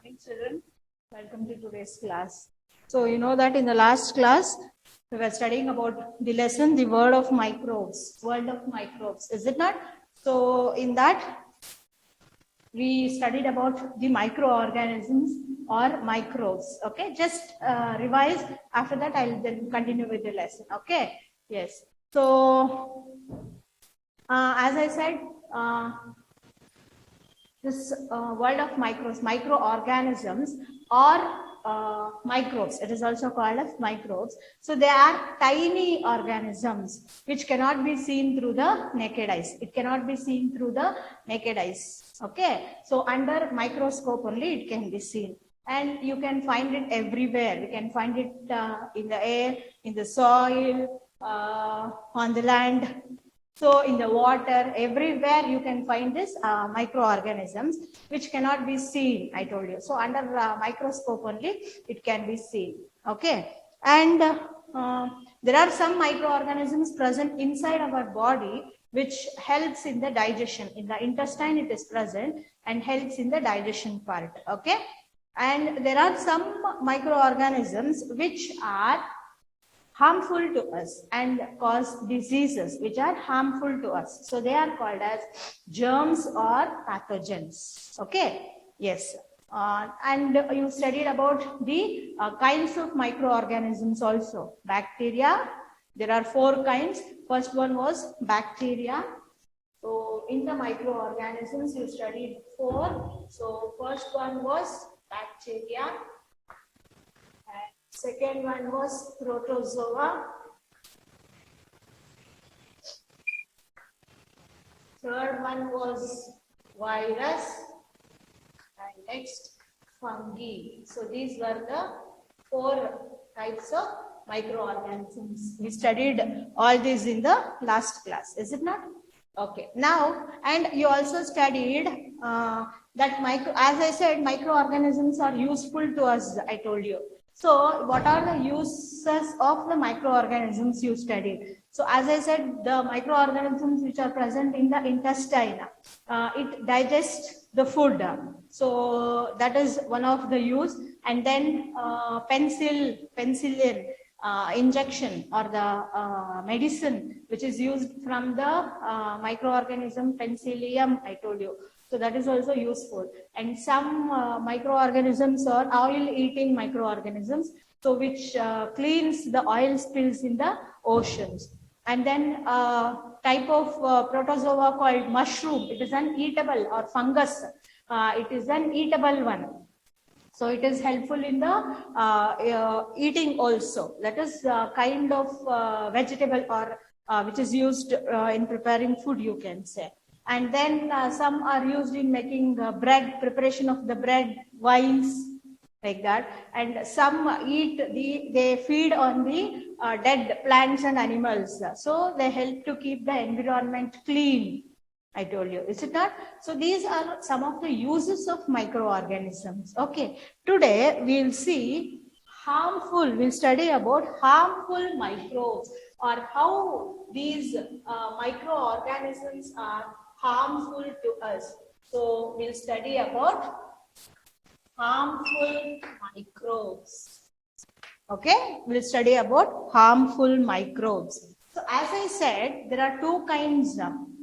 morning, children. Welcome to today's class. So, you know that in the last class, we were studying about the lesson, the world of microbes, is it not? So, in that, we studied about the microorganisms or microbes. Okay, just revise. After that, I'll then continue with the lesson. Okay, yes. So, as I said, this world of microorganisms or microbes, it is also called as microbes. So they are tiny organisms which cannot be seen through the naked eyes. It cannot be seen through the naked eyes. Okay, so under microscope only it can be seen. And you can find it everywhere. You can find it in the air, in the soil, on the land. So in the water, everywhere you can find this microorganisms which cannot be seen, I told you. So under microscope only, it can be seen. Okay. And there are some microorganisms present inside our body which helps in the digestion. In the intestine it is present and helps in the digestion part. Okay. And there are some microorganisms which are harmful to us and cause diseases which are harmful to us. So they are called as germs or pathogens. Okay, yes. And you studied about the kinds of microorganisms also. Bacteria, there are 4 kinds. First one was bacteria. So in the microorganisms you studied 4. So first one was bacteria. Second one was protozoa. Third one was virus. And next, fungi. So these were the 4 types of microorganisms. We studied all these in the last class, is it not? Okay. Now, and you also studied that as I said, microorganisms are useful to us, I told you. So what are the uses of the microorganisms you studied? So as I said, the microorganisms which are present in the intestine, it digests the food. So that is one of the use. And then penicillin injection or the medicine which is used from the microorganism Penicillium, I told you. So that is also useful. And some microorganisms are oil-eating microorganisms, so which cleans the oil spills in the oceans. And then type of protozoa called mushroom. It is an eatable, or fungus. It is an eatable one. So it is helpful in the eating also. That is kind of vegetable or which is used in preparing food, you can say. And then some are used in making bread, preparation of the bread, wines, like that. And some they feed on the dead plants and animals. So they help to keep the environment clean, I told you, is it not? So these are some of the uses of microorganisms. Okay, today we'll see we'll study about harmful microbes, or how these microorganisms are harmful to us. So we'll study about harmful microbes. Okay, we'll study about harmful microbes. So as I said, there are 2 kinds.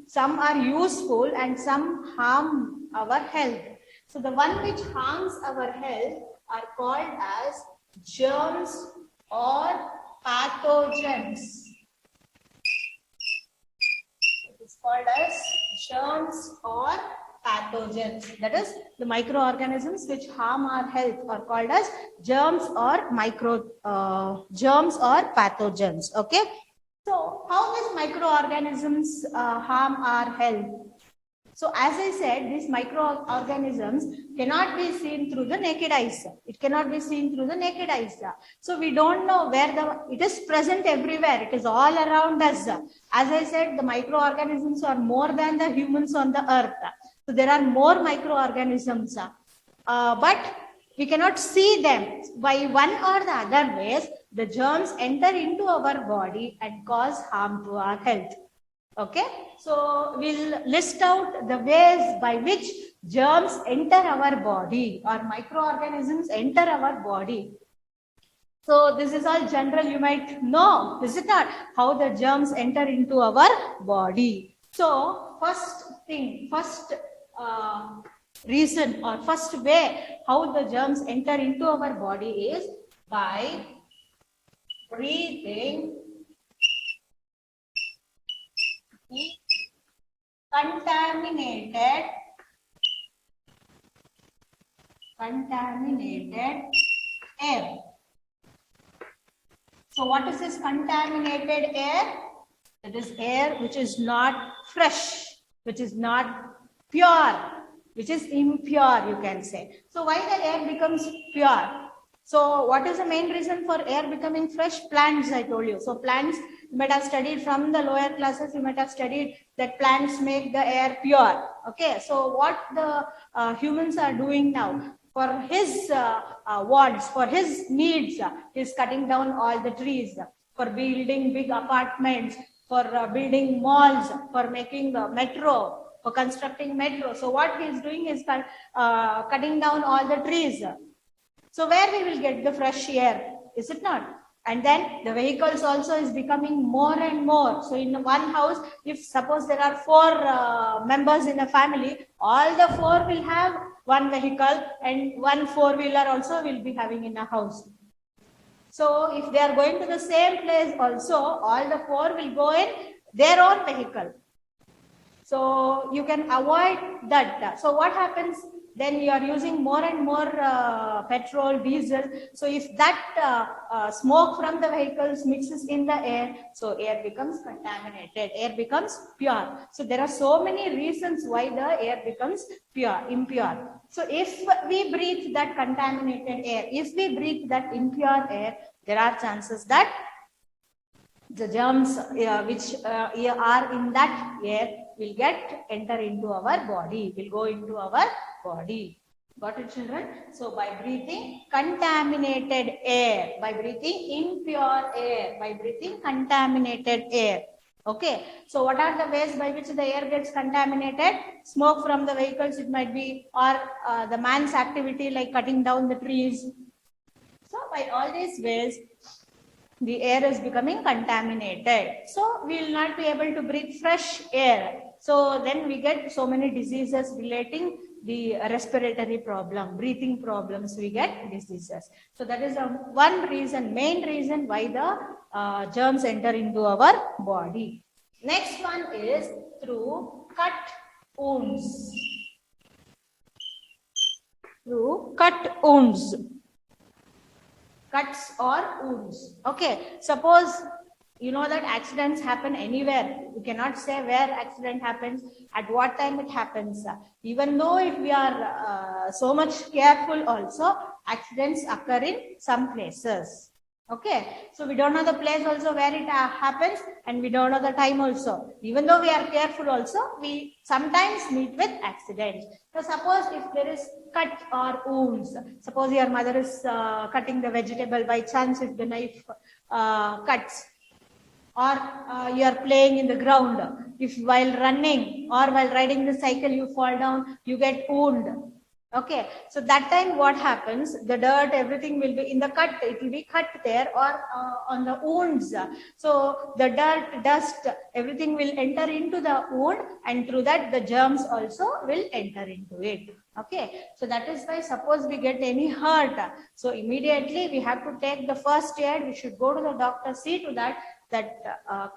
Some are useful and some harm our health. So the one which harms our health are called as germs or pathogens. It is called as germs or pathogens. That is, the microorganisms which harm our health are called as germs or pathogens. Okay. So how these microorganisms harm our health? So as I said, these microorganisms cannot be seen through the naked eyes. It cannot be seen through the naked eyes. So we don't know where it is present everywhere. It is all around us. As I said, the microorganisms are more than the humans on the earth. So there are more microorganisms. But we cannot see them. By one or the other ways, the germs enter into our body and cause harm to our health. Okay, so we'll list out the ways by which germs enter our body or microorganisms enter our body. So this is all general, you might know, is it not, how the germs enter into our body. So first thing, first reason or first way how the germs enter into our body is by breathing the contaminated air. So what is this contaminated air? It is air which is not fresh, which is not pure, which is impure, you can say. So why the air becomes pure? So what is the main reason for air becoming fresh? Plants, I told you. So plants, you might have studied from the lower classes, you might have studied that plants make the air pure. Okay, so what the humans are doing now, for his wants, for his needs, he's cutting down all the trees for building big apartments, for building malls, for making metro, for constructing metro. So what he is doing is cutting down all the trees. So where we will get the fresh air, is it not? And then the vehicles also is becoming more and more. So in one house, if suppose there are 4 members in a family, all the 4 will have one vehicle and one 4-wheeler also will be having in a house. So if they are going to the same place also, all the 4 will go in their own vehicle. So you can avoid that. So what happens? Then you are using more and more petrol, diesel. So if that smoke from the vehicles mixes in the air, so air becomes contaminated, air becomes pure. So there are so many reasons why the air becomes impure. So if we breathe that contaminated air, if we breathe that impure air, there are chances that the germs which are in that air will enter into our body, will go into our body. Got it, children? So by breathing contaminated air, by breathing impure air, by breathing contaminated air. Okay, so what are the ways by which the air gets contaminated? Smoke from the vehicles, it might be, or the man's activity like cutting down the trees. So by all these ways, the air is becoming contaminated. So we will not be able to breathe fresh air. So then we get so many diseases relating the respiratory problem, breathing problems, we get diseases. So that is one reason, main reason why the germs enter into our body. Next one is through cut wounds. Through cut wounds. Cuts or wounds. Okay, suppose you know that accidents happen anywhere. You cannot say where accident happens, at what time it happens. Even though if we are so much careful also, accidents occur in some places. Okay, so we don't know the place also where it happens, and we don't know the time also. Even though we are careful also, we sometimes meet with accidents. So suppose if there is cut or wounds, suppose your mother is cutting the vegetable, by chance if the knife cuts, or you are playing in the ground, if while running or while riding the cycle you fall down, you get wound. Okay, so that time what happens, the dirt, everything will be in the cut, it will be cut there, or on the wounds. So the dirt, dust, everything will enter into the wound, and through that the germs also will enter into it. Okay, so that is why suppose we get any hurt, so immediately we have to take the first aid, we should go to the doctor, see to that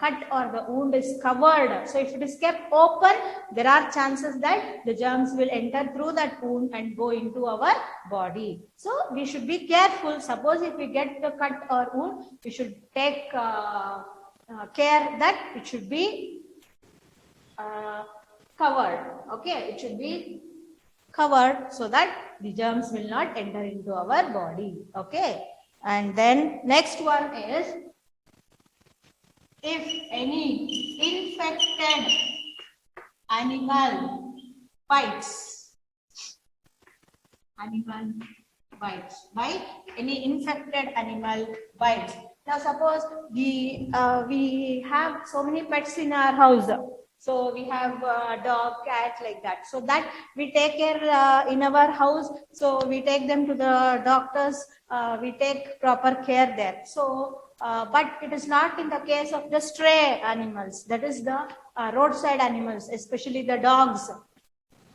cut or the wound is covered. So if it is kept open, there are chances that the germs will enter through that wound and go into our body. So we should be careful. Suppose if we get the cut or wound, we should take care that it should be covered. Okay, it should be covered so that the germs will not enter into our body. Okay, and then next one is, if any infected animal bites, by any infected animal bites. Now suppose we have so many pets in our house. So we have dog, cat, like that. So that we take care in our house. So we take them to the doctors. We take proper care there. So, but it is not in the case of the stray animals. That is the roadside animals, especially the dogs.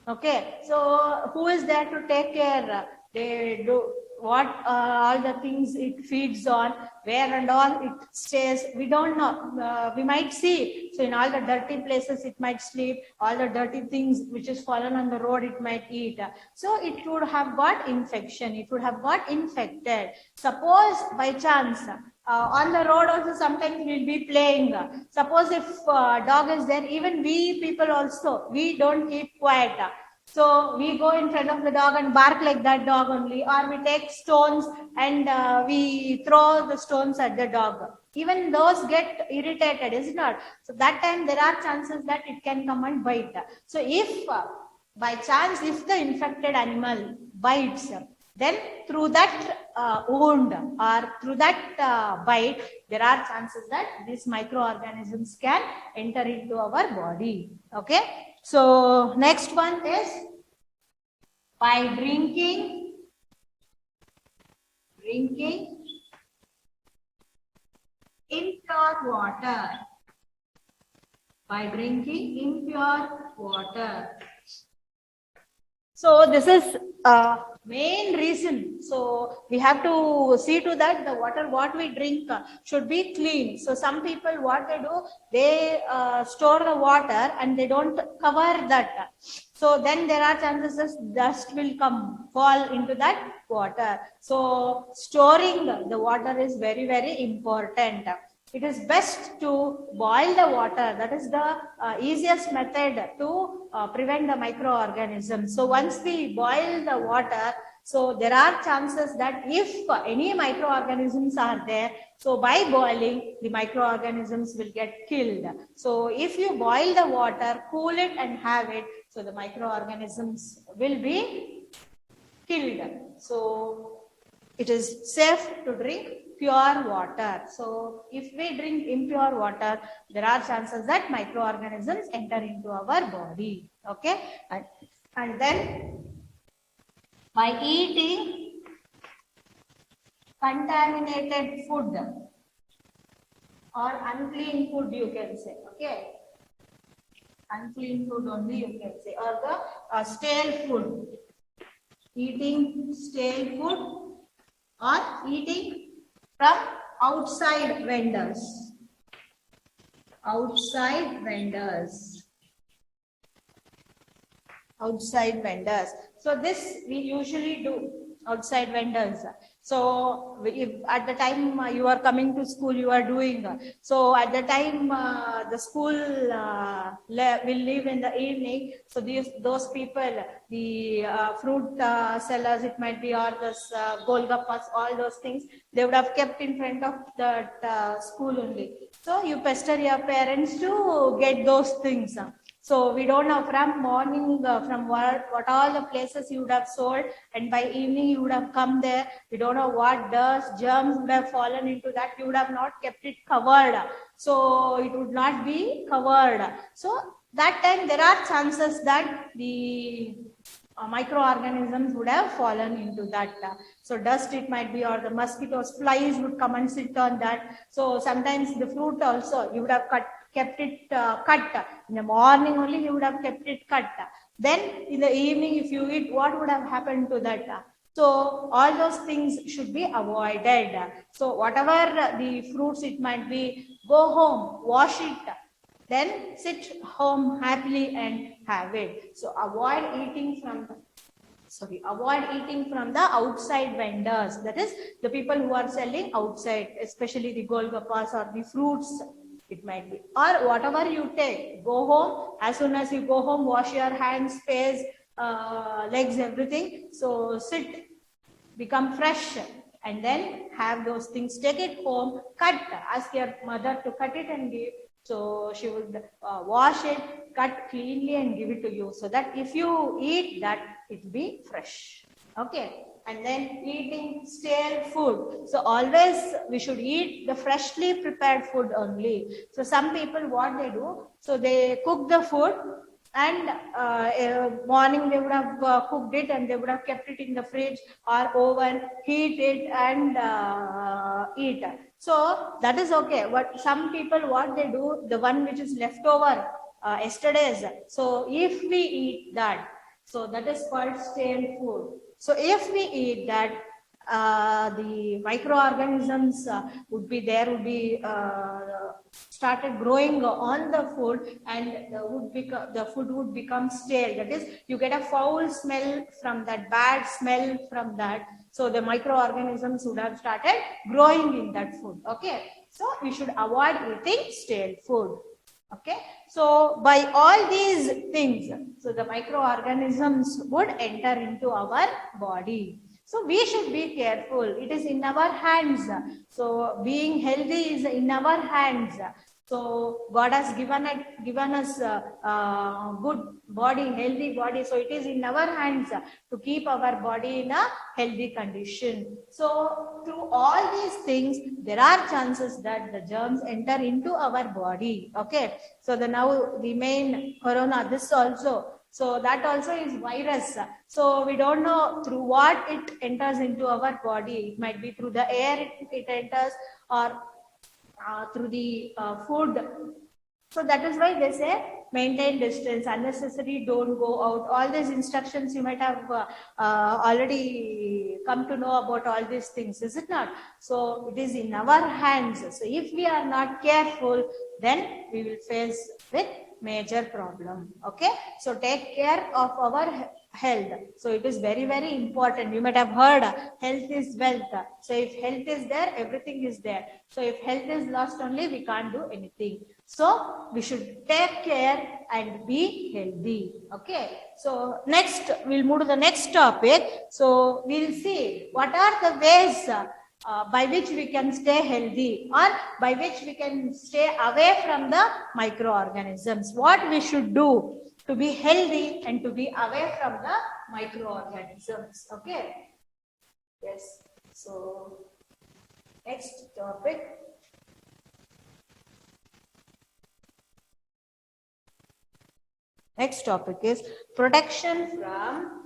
Okay, so who is there to take care? They do what all the things it feeds on, where and all it stays. We don't know. We might see. So in all the dirty places, it might sleep. All the dirty things which is fallen on the road, it might eat. So it would have got infection. It would have got infected. Suppose by chance. On the road also sometimes we'll be playing. Suppose if dog is there, even we people also, we don't keep quiet. So we go in front of the dog and bark like that dog only, or we take stones and we throw the stones at the dog. Even those get irritated, is it not? So that time there are chances that it can come and bite. So if by chance, if the infected animal bites, then through that wound or through that bite, there are chances that these microorganisms can enter into our body. Okay. So next one is by drinking impure water. By drinking impure water. So this is main reason. So we have to see to that the water what we drink should be clean. So some people what they do, they store the water and they don't cover that. So then there are chances that dust will fall into that water. So storing the water is very, very important. It is best to boil the water. That is the easiest method to prevent the microorganisms. So once we boil the water, so there are chances that if any microorganisms are there, so by boiling, the microorganisms will get killed. So if you boil the water, cool it and have it, so the microorganisms will be killed. So it is safe to drink pure water. So if we drink impure water, there are chances that microorganisms enter into our body. Okay. And then by eating contaminated food or unclean food, you can say. Okay. Unclean food only you can say, or the stale food. Eating stale food or eating from outside vendors. Outside vendors. Outside vendors. So this we usually do, outside vendors. So if at the time you are coming to school, you are doing. So at the time the school will leave in the evening. So those people, the fruit sellers, it might be, or this golgappas, all those things, they would have kept in front of that school only. So you pester your parents to get those things. So we don't know from morning, from what all the places you would have sold, and by evening you would have come there. We don't know what dust, germs would have fallen into that. You would have not kept it covered. So it would not be covered. So that time there are chances that the microorganisms would have fallen into that. So dust it might be, or the mosquitoes, flies would come and sit on that. So sometimes the fruit also, you would have kept it cut. In the morning only you would have kept it cut. Then in the evening if you eat, what would have happened to that? So all those things should be avoided. So whatever the fruits it might be, go home, wash it, then sit home happily and have it. So avoid eating from the outside vendors. That is the people who are selling outside, especially the golgappas or the fruits. It might be, or whatever you take, go home. As soon as you go home, wash your hands, face, legs, everything. So sit, become fresh, and then have those things. Take it home, cut. Ask your mother to cut it and give. So she would wash it, cut cleanly and give it to you, so that if you eat that, it be fresh. Okay. And then eating stale food. So always we should eat the freshly prepared food only. So some people, what they do, so they cook the food and morning they would have cooked it and they would have kept it in the fridge or oven, heat it and eat. So that is okay. But some people, what they do, the one which is left over yesterday's. So if we eat that, so that is called stale food. So if we eat that, the microorganisms would be started growing on the food, and the food would become stale. That is, you get a foul smell from that, bad smell from that. So the microorganisms would have started growing in that food. Okay, so we should avoid eating stale food. Okay, so by all these things, so the microorganisms would enter into our body. So we should be careful. It is in our hands. So being healthy is in our hands. So God has given us good body, healthy body. So it is in our hands to keep our body in a healthy condition. So through all these things, there are chances that the germs enter into our body. Okay. So now the main corona, this also. So that also is virus. So we don't know through what it enters into our body. It might be through the air it enters, or through the food. So that is why they say maintain distance, unnecessary, don't go out. All these instructions you might have already come to know about all these things, is it not? So it is in our hands. So if we are not careful, then we will face with major problem. Okay, so take care of our health. So it is very, very important. You might have heard health is wealth. So if health is there, everything is there. So if health is lost only, we can't do anything. So we should take care and be healthy. Okay, so next we'll move to the next topic. So we'll see what are the ways by which we can stay healthy, or by which we can stay away from the microorganisms. What we should do to be healthy and to be away from the microorganisms. Okay. Yes. So next topic. Next topic is protection from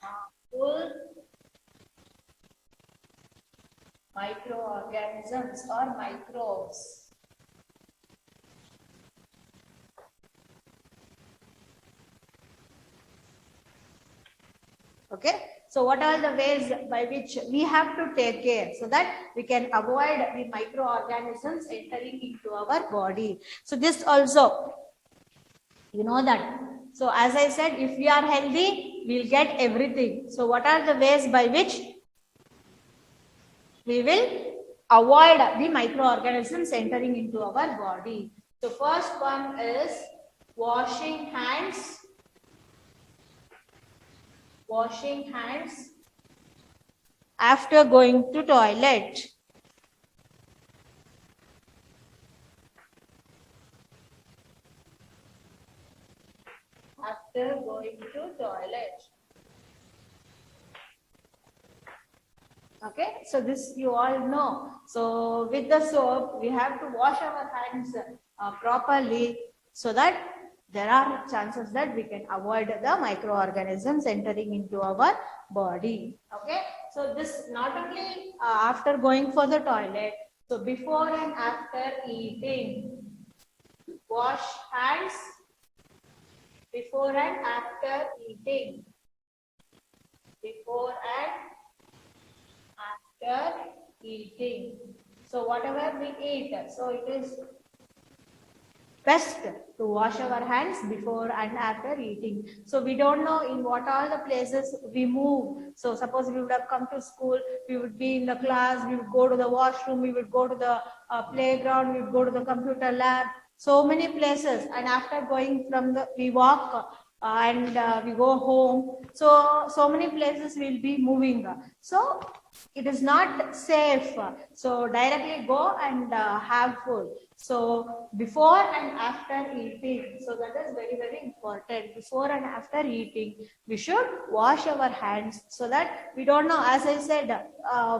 harmful microorganisms or microbes. Okay, so what are the ways by which we have to take care so that we can avoid the microorganisms entering into our body? So this also, you know that. So as I said, if we are healthy, we'll get everything. So what are the ways by which we will avoid the microorganisms entering into our body? So first one is washing hands. Washing hands after going to toilet. After going to toilet. Okay, so this you all know. So with the soap, we have to wash our hands properly, so that there are chances that we can avoid the microorganisms entering into our body. Okay, so this not only after going for the toilet, so before and after eating, wash hands before and after eating. Before and after eating. So whatever we eat, so it is best to wash our hands before and after eating. So we don't know in what all the places we move. So suppose we would have come to school, we would be in the class, we would go to the washroom, we would go to the playground, we would go to the computer lab, so many places. And after going from we walk and we go home. So many places we'll be moving. So it is not safe. So directly go and have food. So before and after eating, so that is very, very important. Before and after eating, we should wash our hands so that we don't know, as I said,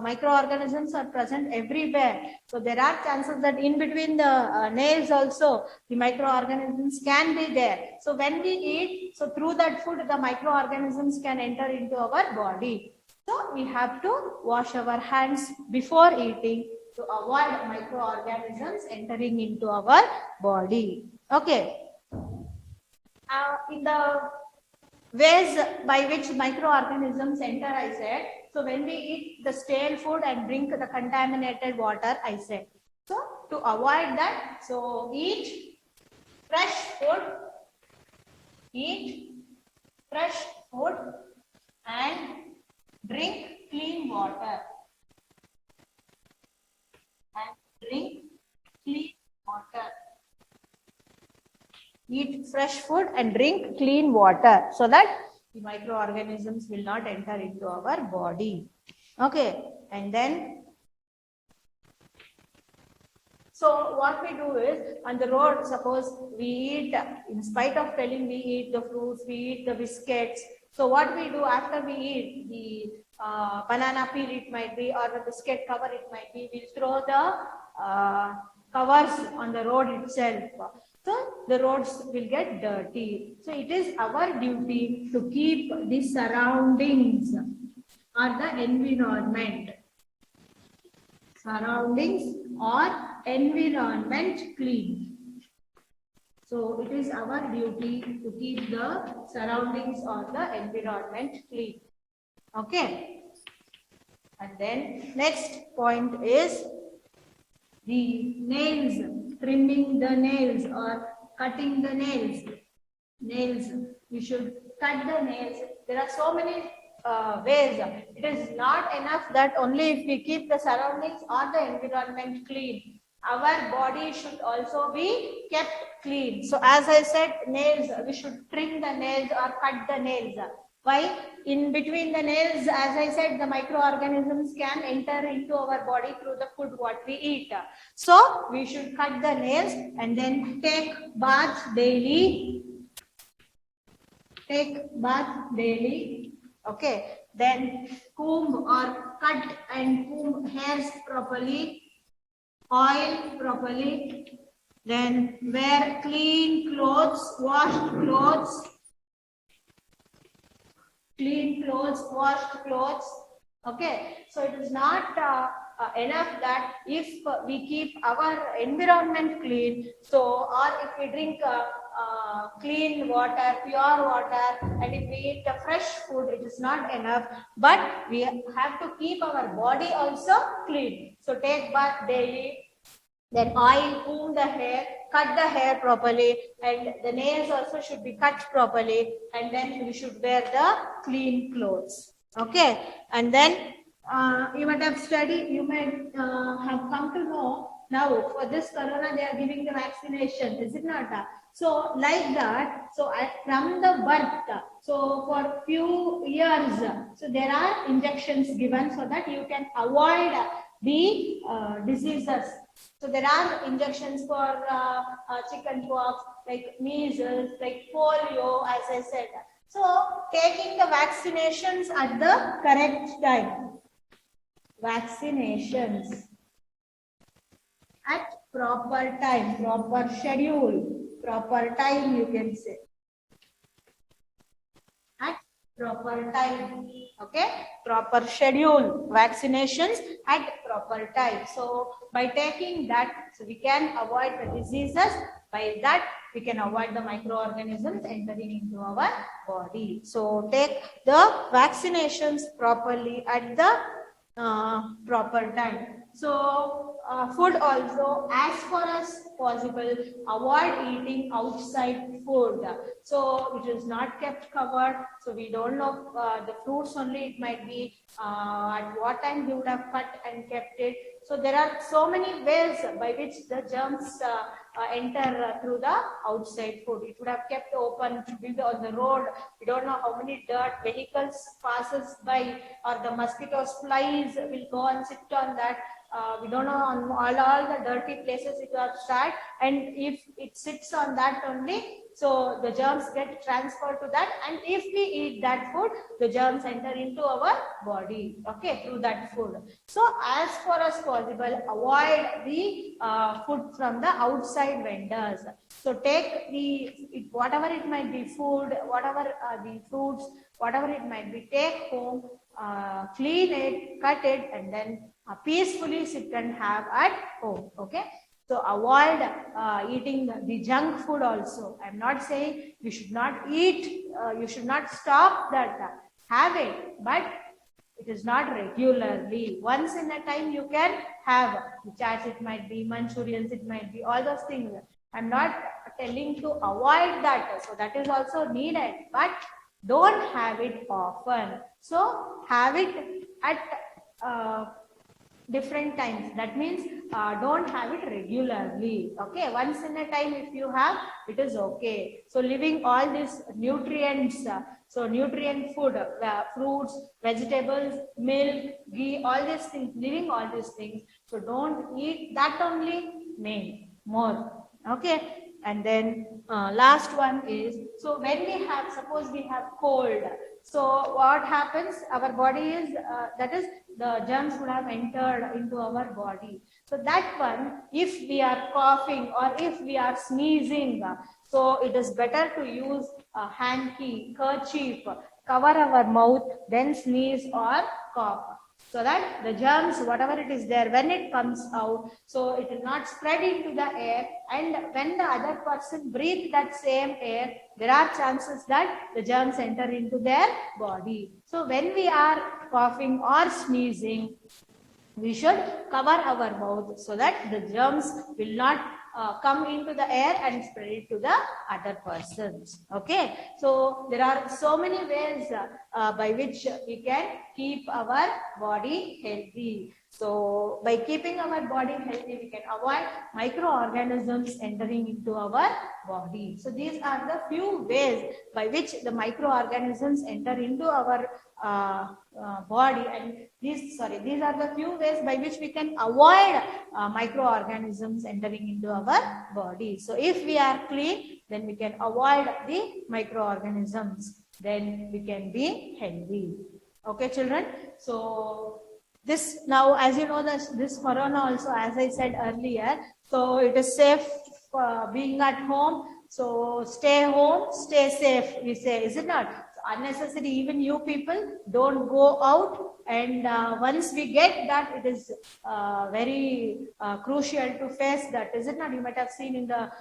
microorganisms are present everywhere. So there are chances that in between the nails also, the microorganisms can be there. So when we eat, so through that food, the microorganisms can enter into our body. So we have to wash our hands before eating to avoid microorganisms entering into our body. Okay. In the ways by which microorganisms enter, I said. So when we eat the stale food and drink the contaminated water, I said. So to avoid that, so eat fresh food, and drink clean water. Eat fresh food and drink clean water so that the microorganisms will not enter into our body. Okay, and then so what we do is on the road, suppose we eat, in spite of telling we eat the fruits, we eat the biscuits. So what we do after we eat the banana peel, it might be, or the biscuit cover, it might be, we throw the covers on the road itself. So the roads will get dirty. So it is our duty to keep the surroundings or the environment clean. So it is our duty to keep the surroundings or the environment clean. Okay. And then next point is the nails, trimming the nails or cutting the nails. We should cut the nails. There are so many ways. It is not enough that only if we keep the surroundings or the environment clean. Our body should also be kept clean. So as I said, nails, we should trim the nails or cut the nails. Why? In between the nails, as I said, the microorganisms can enter into our body through the food what we eat. So we should cut the nails and then take bath daily. Okay. Then comb or cut and comb hairs properly. Oil properly. Then wear clean clothes, washed clothes. Washed clothes. Okay, so it is not enough that if we keep our environment clean, so or if we drink clean water, pure water, and if we eat the fresh food, it is not enough. But we have to keep our body also clean. So take bath daily. Then oil, comb the hair, cut the hair properly, and the nails also should be cut properly, and then we should wear the clean clothes. Okay, and then you might have studied, you might have come to know now for this corona they are giving the vaccination, is it not? So like that, so from the birth, so for few years, so there are injections given so that you can avoid the diseases. So there are injections for chicken pox, like measles, like polio, as I said. So taking the vaccinations at the correct time. Vaccinations at proper time, proper schedule, proper time you can say. At proper time. Okay, proper schedule, vaccinations at proper time. So by taking that, so we can avoid the diseases. By that, we can avoid the microorganisms entering into our body. So take the vaccinations properly at the proper time. So food also, as far as possible, avoid eating outside food. So it is not kept covered. So we don't know the fruits only. It might be at what time he would have cut and kept it. So there are so many ways by which the germs enter through the outside food. It would have kept open, it would be on the road. We don't know how many dirt vehicles passes by, or the mosquitoes, flies will go and sit on that. We don't know on all the dirty places it was sat, and if it sits on that only, so the germs get transferred to that, and if we eat that food, the germs enter into our body, okay, through that food. So as far as possible, avoid the food from the outside vendors. So take whatever it might be, food, whatever the fruits, whatever it might be, take home, clean it, cut it, and then peacefully sit and have at home, okay. So avoid eating the junk food also. I'm not saying you should not eat, you should not stop that, have it, but it is not regularly. Once in a time you can have chats, it might be Manchurians, it might be all those things. I'm not telling to avoid that, so that is also needed, but don't have it often. So have it at different times. That means don't have it regularly, okay. Once in a time if you have, it is okay. So living all these nutrients, so nutrient food, fruits, vegetables, milk, ghee, all these things, living all these things. So don't eat that only, more, okay. And then last one is, so when we have, suppose we have cold, so what happens, our body is that is, the germs would have entered into our body. So that one, if we are coughing or if we are sneezing, so it is better to use a hanky, kerchief, cover our mouth, then sneeze or cough, so that the germs, whatever it is there, when it comes out, so it will not spread into the air, and when the other person breathes that same air, there are chances that the germs enter into their body. So when we are coughing or sneezing, we should cover our mouth so that the germs will not come into the air and spread it to the other persons, okay. So there are so many ways by which we can keep our body healthy. So by keeping our body healthy, we can avoid microorganisms entering into our body. So these are the few ways by which the microorganisms enter into our body, and these are the few ways by which we can avoid microorganisms entering into our body. So if we are clean, then we can avoid the microorganisms, then we can be healthy, okay children. So this, now as you know, this corona also, as I said earlier, so it is safe being at home. So stay home, stay safe, we say, is it not? Unnecessary, even you people don't go out, and once we get that, it is very crucial to face that, is it not? You might have seen in the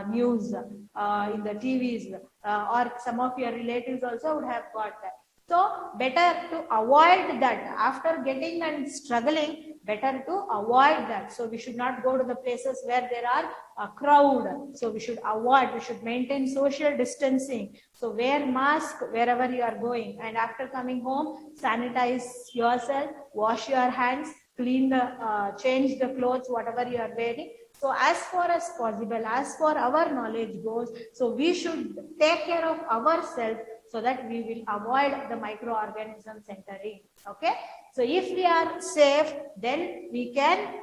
news, in the TVs, or some of your relatives also would have got that. So better to avoid that. After getting and struggling, better to avoid that. So we should not go to the places where there are a crowd. So we should avoid, we should maintain social distancing. So wear mask wherever you are going, and after coming home, sanitize yourself, wash your hands, clean the, change the clothes, whatever you are wearing. So as far as possible, as for our knowledge goes, so we should take care of ourselves, so that we will avoid the microorganisms entering, okay. So if we are safe, then we can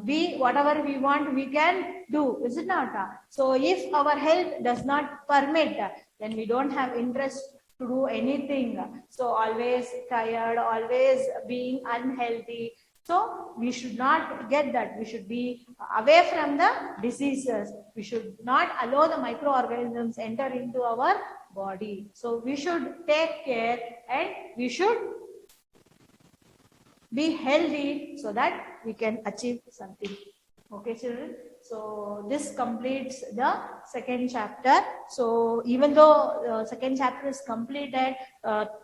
be whatever we want, we can do, is it not? So if our health does not permit, then we don't have interest to do anything. So always tired, always being unhealthy. So we should not get that. We should be away from the diseases. We should not allow the microorganisms enter into our body. So we should take care, and we should be healthy so that we can achieve something. Okay, children. So this completes the second chapter. So even though the second chapter is completed,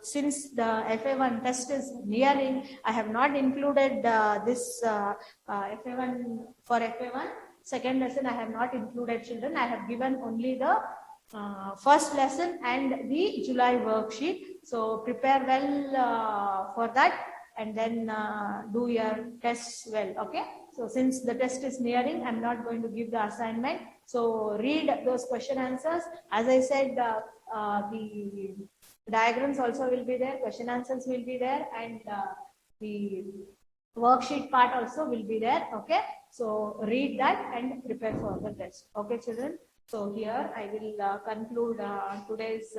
since the FA1 test is nearing, I have not included this FA1 for FA1 second lesson. I have not included, children. I have given only the first lesson and the July worksheet. So prepare well for that, and then do your tests well. Okay. So since the test is nearing, I'm not going to give the assignment. So read those question answers. As I said, the diagrams also will be there, question answers will be there, and the worksheet part also will be there. Okay. So read that and prepare for the test. Okay, children. So here I will conclude today's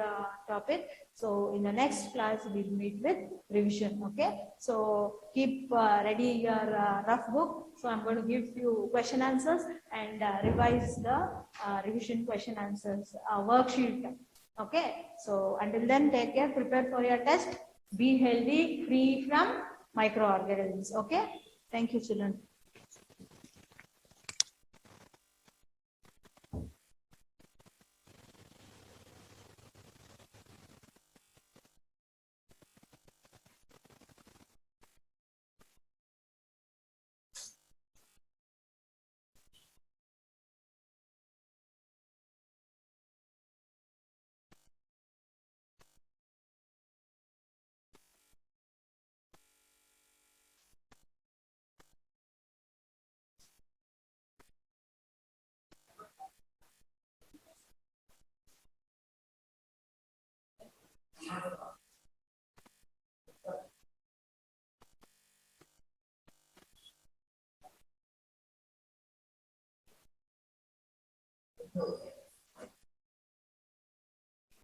topic. So in the next class, we'll meet with revision. Okay. So keep ready your rough book. So I'm going to give you question answers and revise the revision question answers worksheet. Okay. So until then, take care, prepare for your test, be healthy, free from microorganisms. Okay. Thank you, children.